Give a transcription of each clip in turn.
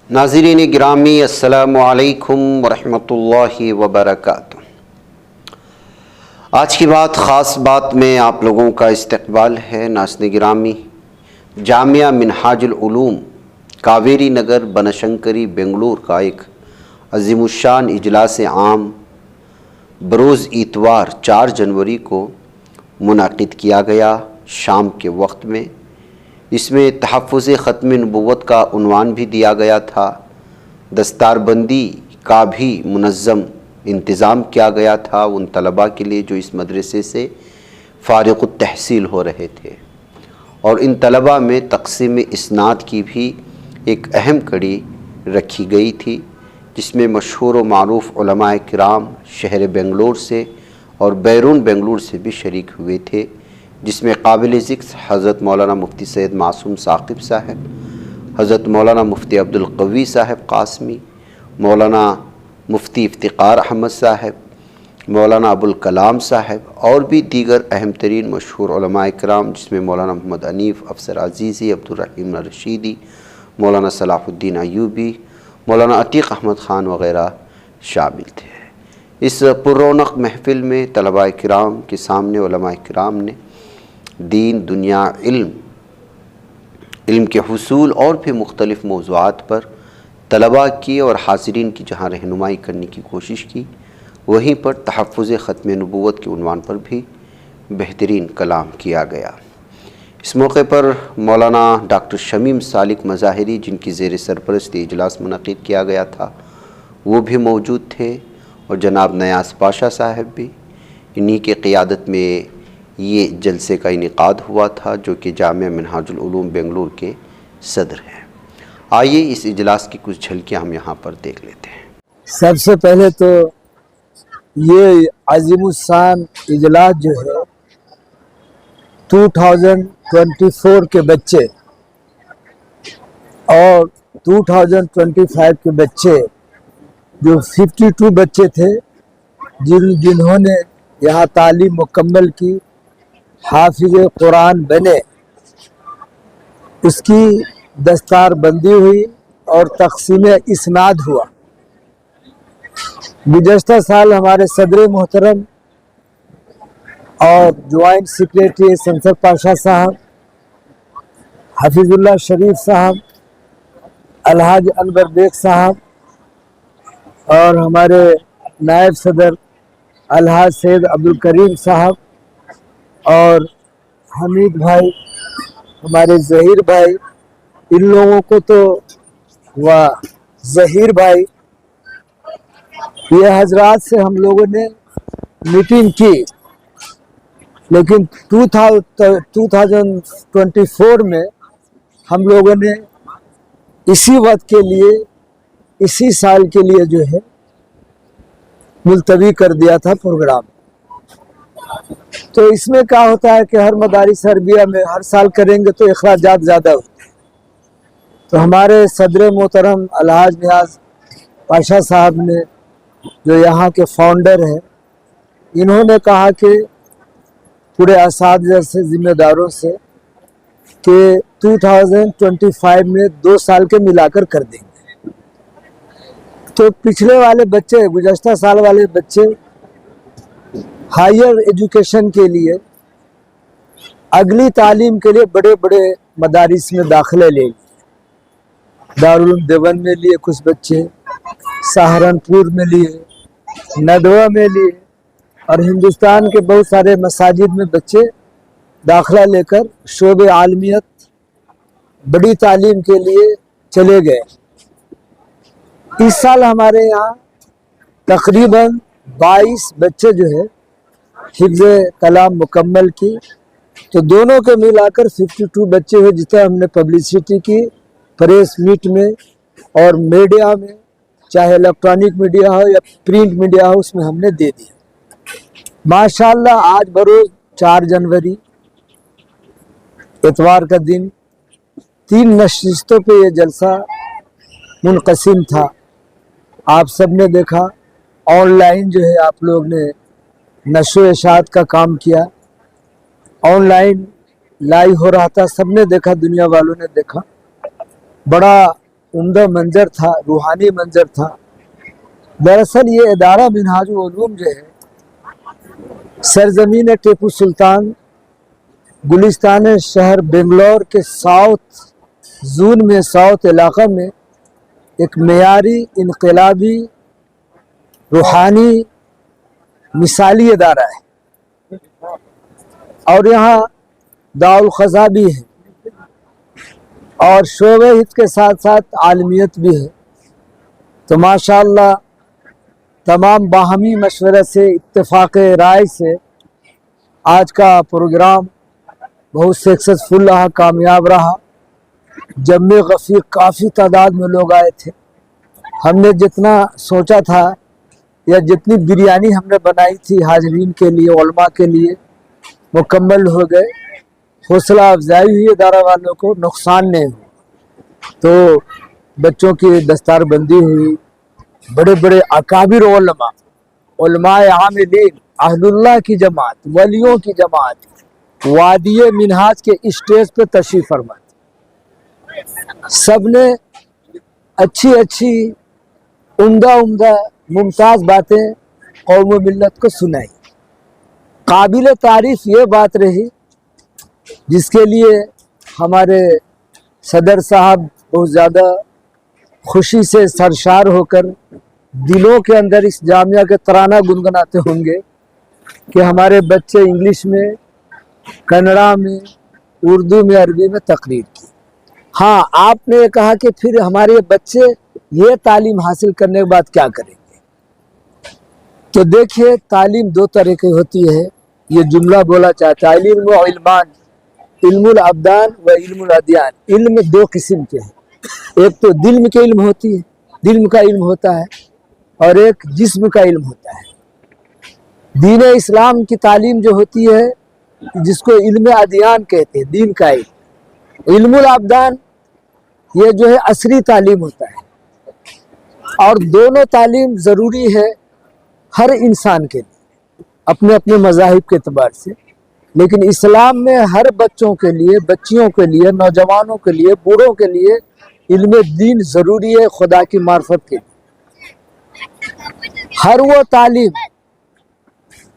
नाज़रीन गिरामी अस्सलामु अलैकुम वरहमतुल्लाहि वबरकातुह। आज की बात ख़ास बात में आप लोगों का इस्तक़बाल है। नाज़रीन गिरामी, जामिया मिनहाजुल उलूम कावेरी नगर बनशंकरी बेंगलुरु का एक अज़ीमुश्शान इजलास आम बरोज़ इतवार 4 जनवरी को मुनाक़िद किया गया शाम के वक्त में। इसमें तहफ़्फ़ुज़ ख़त्म नबुव्वत का उन्वान भी दिया गया था। दस्तारबंदी का भी मुनज़्ज़म इंतज़ाम किया गया था उन तलबा के लिए जो इस मदरसे से फ़ारिग़ तहसील हो रहे थे, और इन तलबा में तक़सीम इस्नाद की भी एक अहम कड़ी रखी गई थी, जिसमें मशहूर व मारूफ़ उलमाए किराम शहर बेंगलुरु से और बैरून बेंगलुरु से भी शरीक हुए थे, जिसमें काबिल ज़िक्र हज़रत मौलाना मुफ्ती सैयद मासूम साक़िब साहब, हज़रत मौलाना मुफ्ती अब्दुल क़वी साहब क़ासमी, मौलाना मुफ्ती इफ्तिक़ार अहमद साहब, मौलाना अबुल कलाम साहब और भी दीगर अहम तरीन मशहूर उलमाए किराम, जिसमें मौलाना मोहम्मद अनीफ़, अफसर अज़ीज़ी, अब्दुर्रहीम रशीदी, मौलाना सलाहुद्दीन अयूबी, मौलाना अतीक़ अहमद ख़ान वग़ैरह शामिल थे। इस पुररौनक महफ़िल में तलबाए किराम के सामने उलमाए किराम ने दीन, दुनिया, इल्म के हुसूल और भी मुख्तलिफ़ मौज़ूआत पर तलबा की और हाज़रीन की जहाँ रहनुमाई करने की कोशिश की, वहीं पर तहफ़्फ़ुज़ ख़त्म नबुव्वत के उन्वान पर भी बेहतरीन कलाम किया गया। इस मौके पर मौलाना डॉक्टर शमीम सालिक मज़ाहिरी, जिनकी ज़ेर सरपरस्ती इजलास मुनक़िद किया गया था, वो भी मौजूद थे, और जनाब नयाज़ पाशा साहब भी। इन्हीं की क़ियादत में ये जलसे का इनेकाद हुआ था, जो कि जामिया मिनहाजुल उलूम बेंगलुरु के सदर हैं। आइए इस इजलास की कुछ झलकियाँ हम यहाँ पर देख लेते हैं। सबसे पहले तो ये अज़ीमुश्शान इजलास जो है 2024 के बच्चे और 2025 के बच्चे, जो 52 बच्चे थे जिन्होंने यहाँ तालीम मुकम्मल की, हाफिज़ कुरान बने, उसकी दस्तार बंदी हुई और तक़सीम इस्नाद हुआ। गुज़श्ता साल हमारे सदर मोहतरम और जॉइंट सेक्रेटरी संसद पाशा साहब, हफीज़ुल्लाह शरीफ साहब, अलहाज अनवर बेग साहब और हमारे नायब सदर अलहाज सैयद अब्दुल करीम साहब और हमीद भाई, हमारे ज़हीर भाई, इन लोगों को तो वह ज़हीर भाई, ये हजरात से हम लोगों ने मीटिंग की, लेकिन 2024 में हम लोगों ने इसी वक्त के लिए, इसी साल के लिए जो है मुलतवी कर दिया था प्रोग्राम। तो इसमें क्या होता है कि हर मदारिस अरबिया में हर साल करेंगे तो अखराजात ज़्यादा होते हैं। तो हमारे सदर मोहतरम अलहाज नियाज़ पाशा साहब ने, जो यहाँ के फाउंडर हैं, इन्होंने कहा कि पूरे असातिज़ा से, ज़िम्मेदारों से, कि 2025 में 2 साल के मिलाकर कर देंगे। तो पिछले वाले बच्चे, गुज़श्ता साल वाले बच्चे हायर एजुकेशन के लिए, अगली तालीम के लिए बड़े बड़े मदारिस में दाखिले ले लिए। दारुल उलूम देवबंद में लिए कुछ बच्चे, सहारनपुर में लिए, नदवा में लिए, और हिंदुस्तान के बहुत सारे मसाजिद में बच्चे दाखिला लेकर शोबे आलमियत, बड़ी तालीम के लिए चले गए। इस साल हमारे यहाँ तकरीबन 22 बच्चे जो है हिफ्ज़ कलाम मुकम्मल की, तो दोनों के मिलाकर 52 बच्चे हुए, जितना हमने पब्लिसिटी की प्रेस मीट में और मीडिया में, चाहे इलेक्ट्रॉनिक मीडिया हो या प्रिंट मीडिया हो, उसमें हमने दे दिया। माशाअल्लाह आज बरोज़ 4 जनवरी इतवार का दिन 3 नशिस्तों पे ये जलसा मुनक़सिम था। आप सब ने देखा, ऑनलाइन जो है आप लोग ने नशो इशात का काम किया, ऑनलाइन लाइव हो रहा था, सब ने देखा, दुनिया वालों ने देखा। बड़ा उम्दा मंजर था, रूहानी मंजर था। दरअसल ये इदारा मिनहाजुल उलूम जो है सरजमीन टीपू सुल्तान गुलिस्तान शहर बेंगलोर के साउथ जोन में, साउथ इलाका में एक मेयारी, इनकलाबी, रूहानी, मिसाली इदारा है। और यहाँ दाउल ख़ज़ा भी है और शोबे हित के साथ साथ आलमियत भी है। तो माशाअल्लाह तमाम बाहमी मशवरे से, इत्तेफाक राय से आज का प्रोग्राम बहुत सक्सेसफुल रहा, कामयाब रहा। जम्मे गफ़ीर काफ़ी तादाद में लोग आए थे। हमने जितना सोचा था या जितनी बिरयानी हमने बनाई थी हाजरीन के लिए, उलमा के लिए, मुकम्मल हो गए। हौसला अफजाई हुई इदारा वालों को, नुकसान नहीं हुआ। तो बच्चों की दस्तारबंदी हुई, बड़े बड़े अकाबिर उलमा, उलमाए आमिलीन, अहलुल्लाह की जमात, वलियों की जमात वादिये मिनहाज के स्टेज पे तशरीफ फरमा। सबने अच्छी अच्छी, उम्दा उम्दा, मुमताज़ बातें कौम व मिल्लत को सुनाई। काबिल तारीफ ये बात रही जिसके लिए हमारे सदर साहब बहुत ज़्यादा खुशी से सरशार होकर दिलों के अंदर इस जामिया के तराना गुनगुनाते होंगे कि हमारे बच्चे इंग्लिश में, कन्नड़ा में, उर्दू में, अरबी में तकरीर की। हाँ, आपने ये कहा कि फिर हमारे बच्चे ये तालीम हासिल करने के बाद क्या करेंगे। तो देखिए, तालीम दो तरह की होती है, ये जुमला बोला चाहता है, इल्म व इल्मान, इल्मुल अब्दान व इल्मुल अदियान। इल्म दो किस्म के हैं, एक तो दिल के इल्म होती है, दिल का इल्म होता है, और एक जिस्म का इल्म होता है। दीन इस्लाम की तालीम जो होती है जिसको इल्म अदियान कहते हैं, दीन का इल्म। इल्मुल अब्दान ये जो है असरी तालीम होता है, और दोनों तालीम ज़रूरी है हर इंसान के लिए अपने अपने मज़ाहिब के एतबार से। लेकिन इस्लाम में हर बच्चों के लिए, बच्चियों के लिए, नौजवानों के लिए, बूढ़ों के लिए इल्म दीन ज़रूरी है, खुदा की मार्फत के लिए। हर वो तालीम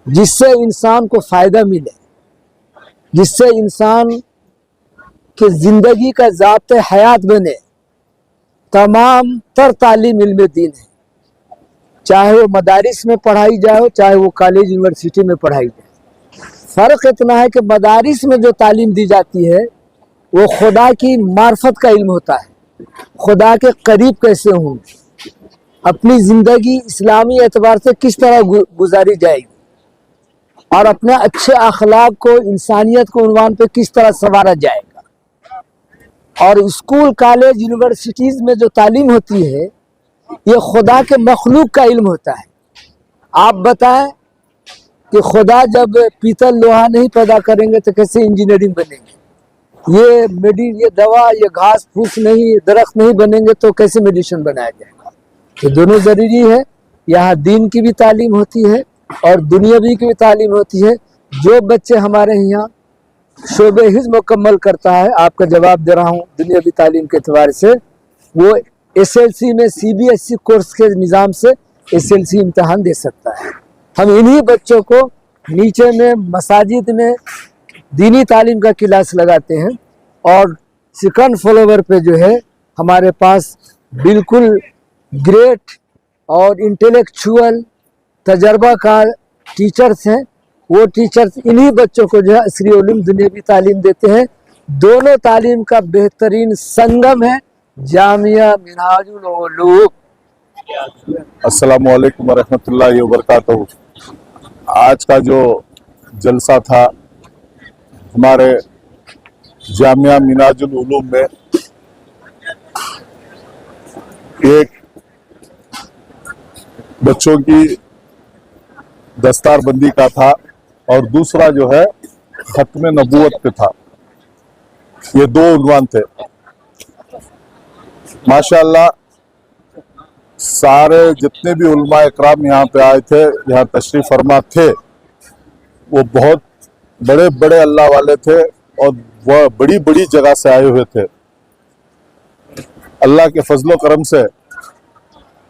जिससे इंसान को फ़ायदा मिले, जिससे इंसान कि ज़िंदगी का ज़ाब्ते हयात बने, तमाम तर तालीम इल्म दीन है। चाहे वो मदारिस में पढ़ाई जाए, चाहे वो कॉलेज यूनिवर्सिटी में पढ़ाई जाए। फ़र्क इतना है कि मदारिस में जो तालीम दी जाती है वो खुदा की मार्फत का इल्म होता है, खुदा के करीब कैसे हूँ, अपनी ज़िंदगी इस्लामी एतबार से किस तरह गुजारी जाएगी, और अपने अच्छे अखलाक को, इंसानियत को उन्वान पे किस तरह संवारा जाएगा। और स्कूल, कॉलेज, यूनिवर्सिटीज़ में जो तालीम होती है ये खुदा के मखलूक का इल्म होता है। आप बताएं कि खुदा जब पीतल लोहा नहीं पैदा करेंगे तो कैसे इंजीनियरिंग बनेंगे, ये दवा, ये घास फूस नहीं, दरख्त नहीं बनेंगे तो कैसे मेडिसिन बनाया जाएगा। ये दोनों ज़रूरी है। यहाँ दीन की भी तालीम होती है और दुनियावी की भी तालीम होती है। जो बच्चे हमारे यहाँ शोबे हिज़्ब मुकम्मल करता है, आपका जवाब दे रहा हूँ दुनियावी तालीम के एतबार से, वो एसएलसी में सीबीएसई कोर्स के निज़ाम से एसएलसी इम्तहान दे सकता है। हम इन्हीं बच्चों को नीचे में मसाजिद में दीनी तालीम का क्लास लगाते हैं, और सेकंड फ्लोर पे जो है हमारे पास बिल्कुल ग्रेट और इंटेलेक्चुअल तजर्बाकार टीचर्स हैं। वो टीचर्स इन्हीं बच्चों को जो है असरी उलूम दुनियावी तालीम देते हैं। दोनों तालीम का बेहतरीन संगम है जामिया मिनहाजुल उलूम। अस्सलामु अलैकुम वरहमतुल्लाहि वबरकातुहू। आज का जो जलसा था हमारे जामिया मिनहाजुल उलूम में, एक बच्चों की दस्तारबंदी का था और दूसरा जो है खत्म नबूवत पे था। ये दो उन्वान थे। माशाअल्लाह सारे जितने भी उलमा इकराम यहाँ पे आए थे, यहाँ तशरीफ फरमा थे, वो बहुत बड़े बड़े अल्लाह वाले थे और वह बड़ी बड़ी जगह से आए हुए थे। अल्लाह के फजलो करम से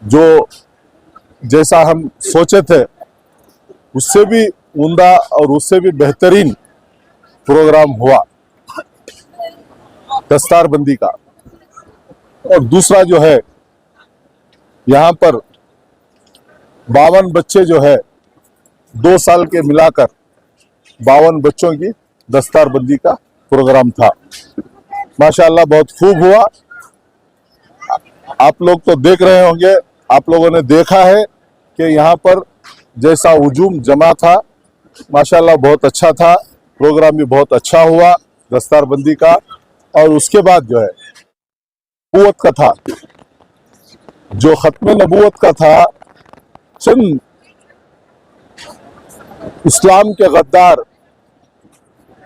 जो जैसा हम सोचे थे उससे भी उम्दा और उससे भी बेहतरीन प्रोग्राम हुआ दस्तारबंदी का। और दूसरा जो है यहाँ पर 52 बच्चे जो है 2 साल के मिलाकर 52 बच्चों की दस्तारबंदी का प्रोग्राम था। माशाअल्लाह बहुत खूब हुआ। आप लोग तो देख रहे होंगे, आप लोगों ने देखा है कि यहाँ पर जैसा हुजूम जमा था, माशाअल्लाह बहुत अच्छा था। प्रोग्राम भी बहुत अच्छा हुआ दस्तारबंदी का। और उसके बाद जो है नबूवत का था, जो खत्म नबूवत का था, चंद इस्लाम के गद्दार,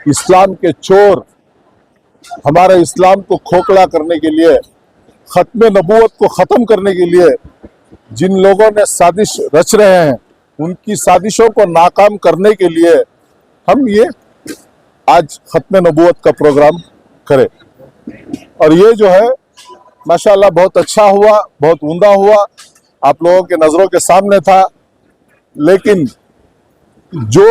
इस्लाम के चोर, हमारे इस्लाम को खोखला करने के लिए, खत्म नबूवत को ख़त्म करने के लिए जिन लोगों ने साजिश रच रहे हैं, उनकी साजिशों को नाकाम करने के लिए हम ये आज खत्म नबूवत का प्रोग्राम करें। और ये जो है माशाअल्लाह बहुत अच्छा हुआ, बहुत उम्दा हुआ, आप लोगों के नज़रों के सामने था। लेकिन जो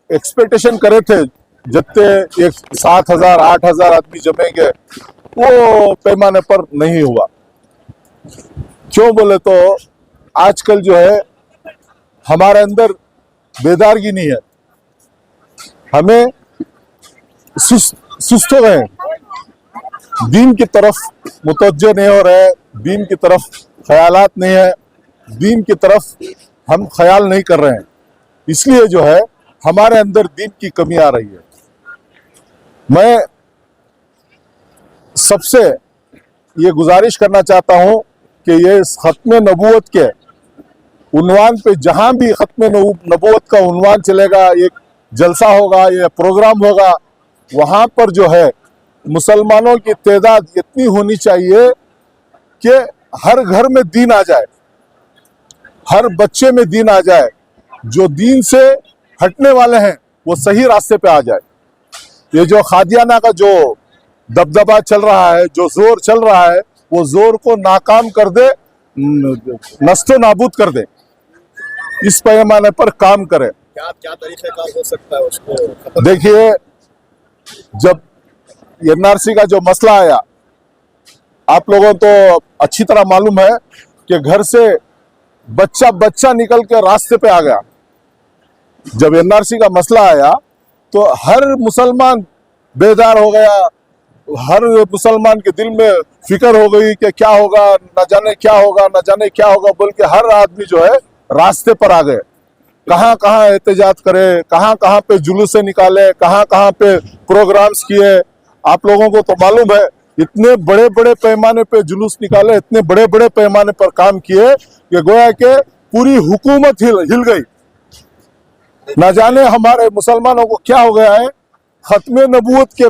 एक्सपेक्टेशन करे थे जितने 7,000 8,000 आदमी जमेंगे, वो पैमाने पर नहीं हुआ। क्यों बोले तो आजकल जो है हमारे अंदर बेदारगी नहीं है, हमें सुस्त हो गए, दीन की तरफ मुतवज्जो नहीं हो रहे, दीन की तरफ ख्यालात नहीं है, दीन की तरफ हम ख्याल नहीं कर रहे हैं। इसलिए जो है हमारे अंदर दीन की कमी आ रही है। मैं सबसे ये गुजारिश करना चाहता हूं कि ये खत्म नबूवत के उन्वान पे, जहां भी खत्म नबूवत का उन्वान चलेगा, एक जलसा होगा, ये प्रोग्राम होगा, वहां पर जो है मुसलमानों की तादाद इतनी होनी चाहिए कि हर घर में दीन आ जाए, हर बच्चे में दीन आ जाए, जो दीन से हटने वाले हैं वो सही रास्ते पे आ जाए। ये जो खादियाना का जो दबदबा चल रहा है, जो जोर चल रहा है, वो जोर को नाकाम कर दे, नस्तो नाबूद कर दे, इस पैमाने पर काम करे। क्या तरीके का हो सकता है उसको? देखिए, जब एनआरसी का जो मसला आया, आप लोगों तो अच्छी तरह मालूम है कि घर से बच्चा निकल के रास्ते पे आ गया। जब एनआरसी का मसला आया तो हर मुसलमान बेदार हो गया, हर मुसलमान के दिल में फिक्र हो गई कि क्या होगा, न जाने क्या होगा, न जाने क्या होगा बोल के हर आदमी जो है रास्ते पर आ गए। कहाँ कहाँ एहतजाज करे, कहाँ कहाँ पे जुलूसे निकाले, कहाँ कहाँ पे प्रोग्राम्स किए। आप लोगों को तो मालूम है, इतने बड़े बड़े पैमाने पे जुलूस निकाले, इतने बड़े बड़े पैमाने पर काम किए कि गोया के पूरी हुकूमत हिल गई। न जाने हमारे मुसलमानों को क्या हो गया है। खत्म नबूवत के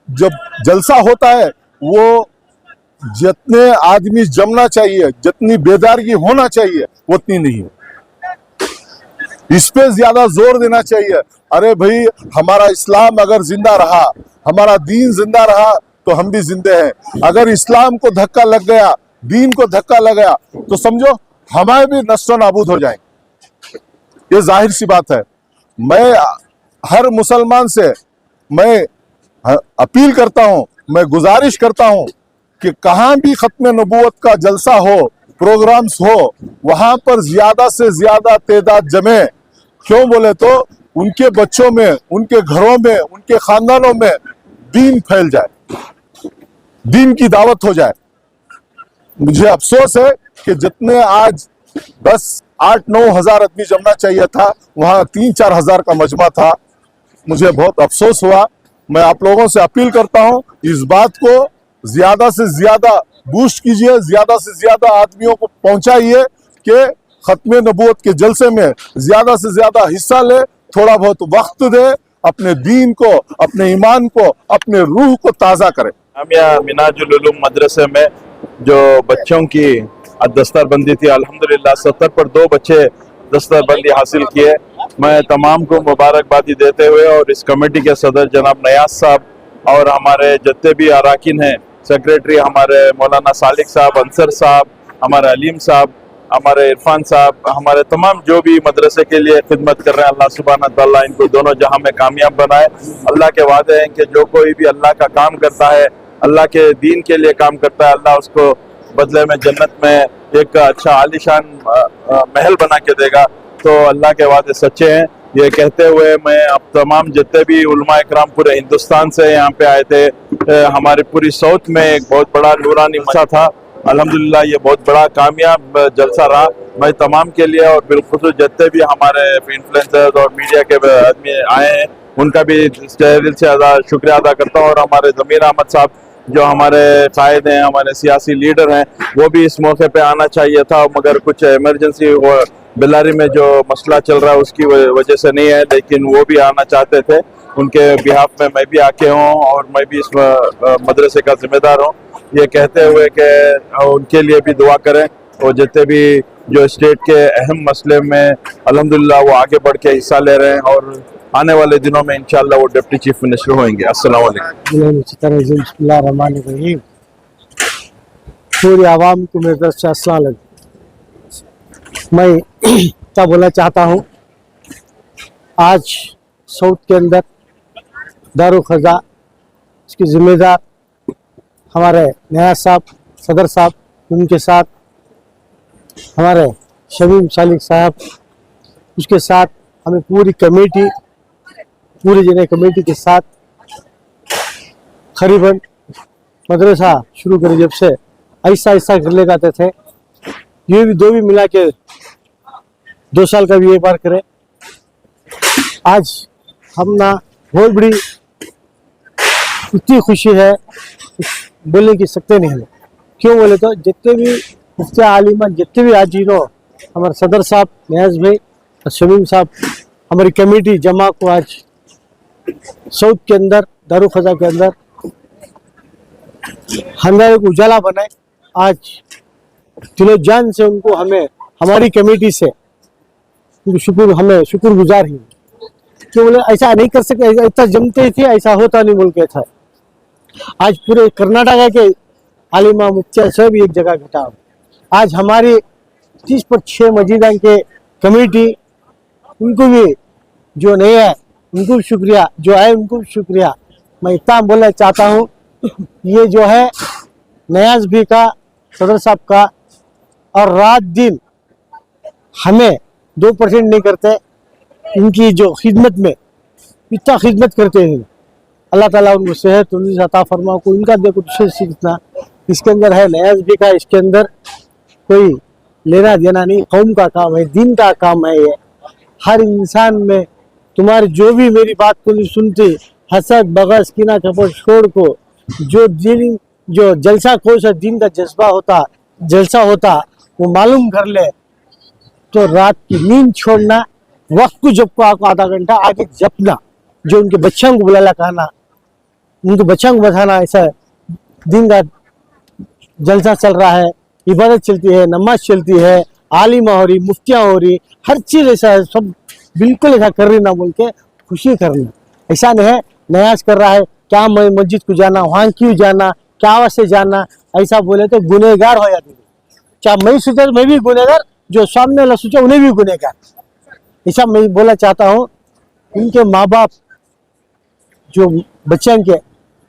जब जलसा होता है, वो जितने आदमी जमना चाहिए, जितनी बेदारगी होना चाहिए, उतनी नहीं है। इस पे ज्यादा जोर देना चाहिए। अरे भाई, हमारा इस्लाम अगर जिंदा रहा, हमारा दीन जिंदा रहा, तो हम भी जिंदे हैं। अगर इस्लाम को धक्का लग गया, दीन को धक्का लग गया, तो समझो हमारे भी नस्तो नाबूद हो जाएंगे। ये जाहिर सी बात है। मैं हर मुसलमान से मैं अपील करता हूं, मैं गुजारिश करता हूं कि कहां भी खत्म नबूवत का जलसा हो, प्रोग्राम्स हो, वहां पर ज्यादा से ज्यादा तादाद जमे। क्यों बोले तो उनके बच्चों में, उनके घरों में, उनके खानदानों में दीन फैल जाए, दीन की दावत हो जाए। मुझे अफसोस है कि जितने आज 10-8-9 हजार आदमी जमना चाहिए था, वहां 3-4 हजार का मजमा था। मुझे बहुत अफसोस हुआ। मैं आप लोगों से अपील करता हूं, इस बात को ज्यादा से ज्यादा बूस्ट कीजिए, ज्यादा से ज्यादा आदमियों को पहुंचाइए कि खत्म नबूवत के जलसे में ज्यादा से ज्यादा हिस्सा ले, थोड़ा बहुत वक्त दे, अपने दीन को, अपने ईमान को, अपने रूह को ताज़ा करे। जामिया मिनाजुल उलूम मदरसे में जो बच्चों की दस्तरबंदी थी, अल्हम्दुलिल्लाह 70 पर 2 बच्चे दस्तरबंदी हासिल किए। मैं तमाम को मुबारकबादी देते हुए और इस कमेटी के सदर जनाब नयाज साहब और हमारे जितने भी अराकीन हैं सेक्रेटरी हमारे मौलाना सालिक साहब, अंसर साहब, हमारे अलीम साहब, हमारे इरफान साहब, हमारे तमाम जो भी मदरसे के लिए खिदमत कर रहे हैं, अल्लाह सुब्हानहू व तआला इनको दोनों जहां में कामयाब बनाए। अल्लाह के वादे हैं कि जो कोई भी अल्लाह का काम करता है, अल्लाह के दीन के लिए काम करता है, अल्लाह उसको बदले में जन्नत में एक अच्छा आलीशान महल बना के देगा। तो अल्लाह के वादे सच्चे हैं। ये कहते हुए मैं अब तमाम जितने भी उलमा इकराम पूरे हिंदुस्तान से यहाँ पे आए थे, हमारी पूरी साउथ में एक बहुत बड़ा नूरानी मसा था। अल्हम्दुलिल्लाह ये बहुत बड़ा कामयाब जलसा रहा। मैं तमाम के लिए और बिलखुसूस जितने भी हमारे इन्फ्लुएंसर्स और मीडिया के आदमी आए हैं उनका भी दिल से शुक्रिया अदा करता हूँ। और हमारे ज़मीर अहमद साहब जो हमारे कायद हैं, हमारे सियासी लीडर हैं, वो भी इस मौके पे आना चाहिए था, मगर कुछ इमरजेंसी बेलारी में जो मसला चल रहा है उसकी वजह से नहीं है, लेकिन वो भी आना चाहते थे। उनके बिहाफ में मैं भी आके हूँ और मैं भी इस मदरसे का जिम्मेदार हूँ। ये कहते हुए कि उनके लिए भी दुआ करें और जितने भी जो स्टेट के अहम मसले में अल्हम्दुलिल्लाह वो आगे बढ़ के हिस्सा ले रहे हैं और आने वाले दिनों में इंशाल्लाह वो डिप्टी चीफ मिनिस्टर होंगे। अस्सलाम वालेकुम। बिस्मिल्लाहिर्रहमानिर्रहीम। पूरी आवाम को मेरी तरफ से अस्सलाम वालेकुम। मैं क्या बोलना चाहता हूँ, आज साउथ के अंदर दारुल ख़ज़ा इसके ज़िम्मेदार हमारे नयाज़ साहब, सदर साहब, उनके साथ हमारे शमीम सालिक साहब, उसके साथ हमें पूरी कमेटी, पूरी जने कमेटी के साथ करीबन मदरसा शुरू करे जब से ऐसा ऐसा कर ले जाते थे, ये भी दो भी मिला के 2 साल का भी एक बार करे। आज हम ना बहुत बड़ी इतनी खुशी है बोलने की सकते नहीं है। क्यों बोले तो जितने भी मुफ्ती आलिमा, जितने भी हाजीनो, हमारे सदर साहब, नयाज भाई और शमीम साहब, हमारी कमेटी जमा को आज साउथ के अंदर दारुल ख़ज़ा के अंदर हमारा एक उजाला बनाए। आज दिलो जान से उनको, हमें हमारी कमेटी से हमें शुक्रगुजार ही। क्यों बोले ऐसा नहीं कर सकते, इतना जमते थे, ऐसा होता नहीं बोल के था। आज पूरे कर्नाटक के आलिमा मुफ्तिया सब एक जगह इकट्ठा हो। आज हमारी 30 पर 6 मस्जिदा के कमेटी, उनको भी जो नहीं है उनको भी शुक्रिया, जो है उनको भी शुक्रिया। मैं इतना बोलना चाहता हूँ, ये जो है नयाज भी का, सदर साहब का, और रात दिन हमें 2% नहीं करते, इनकी जो खिदमत में इतना खिदमत करते हैं। अल्लाह ताला उनको सेहत तंदुरुस्ती अता फरमा को, इनका देखो सीखना इसके अंदर है। नयाज भी का इसके अंदर कोई लेना देना नहीं, कौम का काम है, दिन का काम है। ये हर इंसान में तुम्हारी जो भी मेरी बात को नहीं सुनते, हसद बगस कीना कपट छोड़ को जो दिन, जो जलसा कोई सा दिन का जज्बा होता, जलसा होता, वो मालूम कर ले। तो रात की नींद छोड़ना, वक्त को जब को आपको आधा घंटा आगे जपना, जो उनके बच्चों को बुलाना कहना, उनके बच्चों को बताना, ऐसा दिन का जलसा चल रहा है, इबादत चलती है, नमाज चलती है, आलिमा हो रही, मुफ्तियाँ हो रही, हर चीज़ ऐसा है, सब बिल्कुल ऐसा कर रही ना बोल के खुशी करना। ऐसा नहीं है नयाज कर रहा है क्या मैं मस्जिद को जाना, वहाँ क्यों जाना, क्या वास्ते जाना, ऐसा बोले तो गुनहगार हो जाते। क्या मैं सोचा मैं भी गुनहगार, जो सामने वाला सोचा उन्हें भी गुनहगार, ऐसा मैं बोलना चाहता हूँ। इनके माँ बाप, जो बच्चों के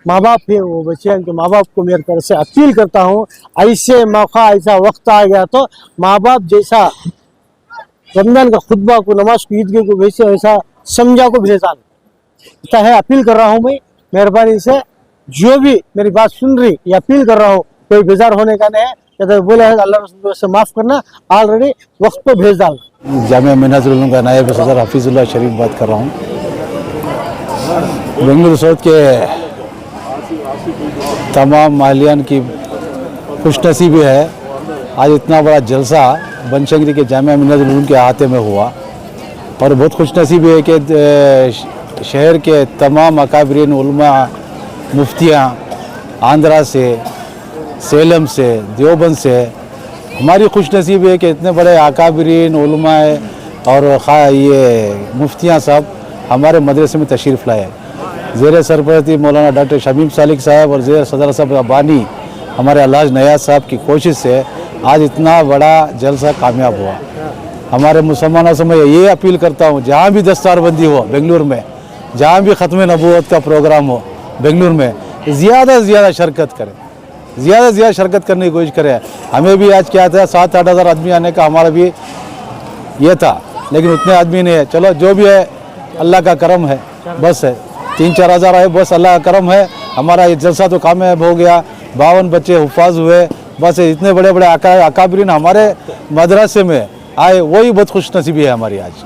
माँ बाप है, वो बच्चों के माँ बाप को मेरी तरफ से अपील करता हूँ, ऐसे मौका, ऐसा वक्त आ गया तो माँ बाप जैसा रमजान का खुतबा को, नमाज को, ईदगाह को वैसे वैसा समझा को भेजा इतना है। अपील कर रहा हूँ मैं, मेहरबानी से जो भी मेरी बात सुन रही, ये अपील कर रहा हूँ, कोई बेजार होने का नहीं है। कहते बोले है अल्लाह रसूल से माफ़ करना, ऑलरेडी वक्त पे भेज डालना। जामिया मिनहाजुल उलूम का नायब सदर हफीजुल्लाह शरीफ बात कर रहा हूँ। बेंगलुरु साउथ के तमाम मालियान की खुशनसीबी है, आज इतना बड़ा जलसा बनशंकरी के जामिया मिनहाजुल उलूम के अहाते में हुआ। और बहुत खुशनसीबी है कि शहर के तमाम अकाबरीन उलमा, मुफ्तियाँ, आंध्रा से, सेलम से, देवबंद से, हमारी खुशनसीबी है कि इतने बड़े अकाबरीन उलमा और ये मुफ्तियाँ सब हमारे मदरसे में तशरीफ़ लाए। ज़ेर सरपरस्ती मौलाना डॉक्टर शमीम सालिक साहब और ज़ेर सदर साहब बानी हमारे अलहाज नयाज साहब की कोशिश से आज इतना बड़ा जलसा कामयाब हुआ। हमारे मुसलमानों से मैं ये अपील करता हूँ, जहाँ भी दस्तारबंदी हो बेंगलुरु में, जहाँ भी ख़त्म नबूवत का प्रोग्राम हो बेंगलुरु में, ज़्यादा से ज़्यादा शिरकत करें, ज़्यादा से ज़्यादा शिरकत करने की कोशिश करें। हमें भी आज क्या था 7-8 हज़ार आदमी आने का हमारा भी ये था, लेकिन उतने आदमी नहीं है। चलो जो भी है अल्लाह का करम है, बस है 3-4 हज़ार आए, बस अल्लाह का करम है। हमारा ये जलसा तो कामयाब हो गया, 52 बच्चे हुफाज हुए, बस इतने बड़े बड़े अकाबरीन हमारे मदरसे में आए, वही बहुत खुश नसीबी है हमारी आज।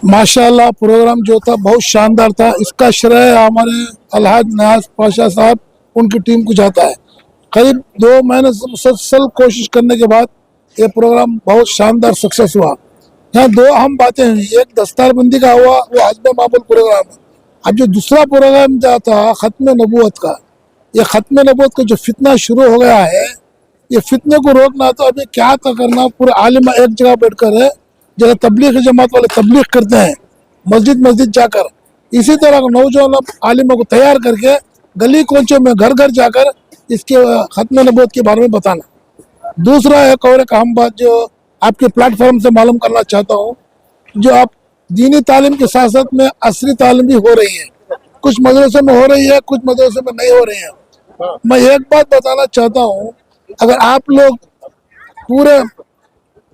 माशाल्लाह प्रोग्राम जो था बहुत शानदार था। इसका श्रेय हमारे अलहाज नयाज पाशा साहब उनकी टीम को जाता है। करीब 2 महीने से मुसलसल कोशिश करने के बाद ये प्रोग्राम बहुत शानदार सक्सेस हुआ। यहाँ 2 अहम बातें हुई, एक दस्तारबंदी का हुआ, वो हस्ब मामूल प्रोग्राम। अब जो दूसरा प्रोग्राम जो था ख़त्म नबूवत का, ये ख़त्म नबूवत का जो फितना शुरू हो गया है, ये फितने को रोकना तो अभी क्या करना, पूरे आलिम एक जगह बैठकर है, जैसे तबलीग जमात वाले तबलीग करते हैं मस्जिद मस्जिद जाकर, इसी तरह नौजवान आलिमों को तैयार करके गली कोचों में घर घर जाकर इसके ख़त्म नबूवत के बारे में बताना। दूसरा एक और एक अहम बात जो आपके प्लेटफॉर्म से मालूम करना चाहता हूँ, जो आप दीनी तालीम के साथ साथ में असरी तालीम भी हो रही है, कुछ मदरसों में हो रही है, कुछ मदरसों में नहीं हो रही है। मैं एक बात बताना चाहता हूँ, अगर आप लोग पूरे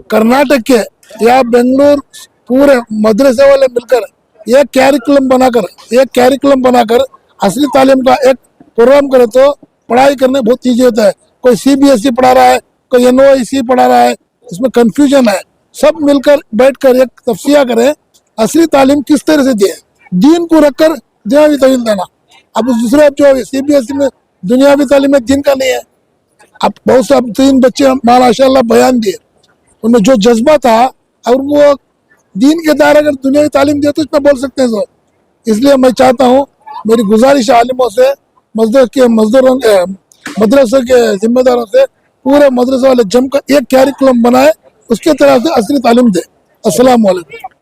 कर्नाटक के या बेंगलुरु पूरे मदरसे वाले मिलकर एक कैरिकुलम बनाकर असली तालीम का एक प्रोग्राम करे तो पढ़ाई करने बहुत ईजी होता है। कोई CBSE पढ़ा रहा है, कोई NOIC पढ़ा रहा है, इसमें कंफ्यूजन है। सब मिलकर बैठकर एक तफसीया करें, असली तालीम किस तरह से दिए, दीन को रखकर दुनियावी तालीम देना। अब दूसरे जो CBSE में दुनियावी तालीम में दीन का नहीं है। अब बहुत से 3 बच्चे माशाल्लाह बयान दिए, उनमें जो जज्बा था और वो दीन के दायरे अगर दुनियावी तालीम दिए तो इसमें बोल सकते हैं सर। इसलिए मैं चाहता हूँ, मेरी गुजारिश आलिमों से, मदरसे के जिम्मेदारों से, पूरे मदरसे वाले जमकर एक कैरिकुलम बनाए, उसके तरह से असली तालीम दे। अस्सलाम वालेकुम।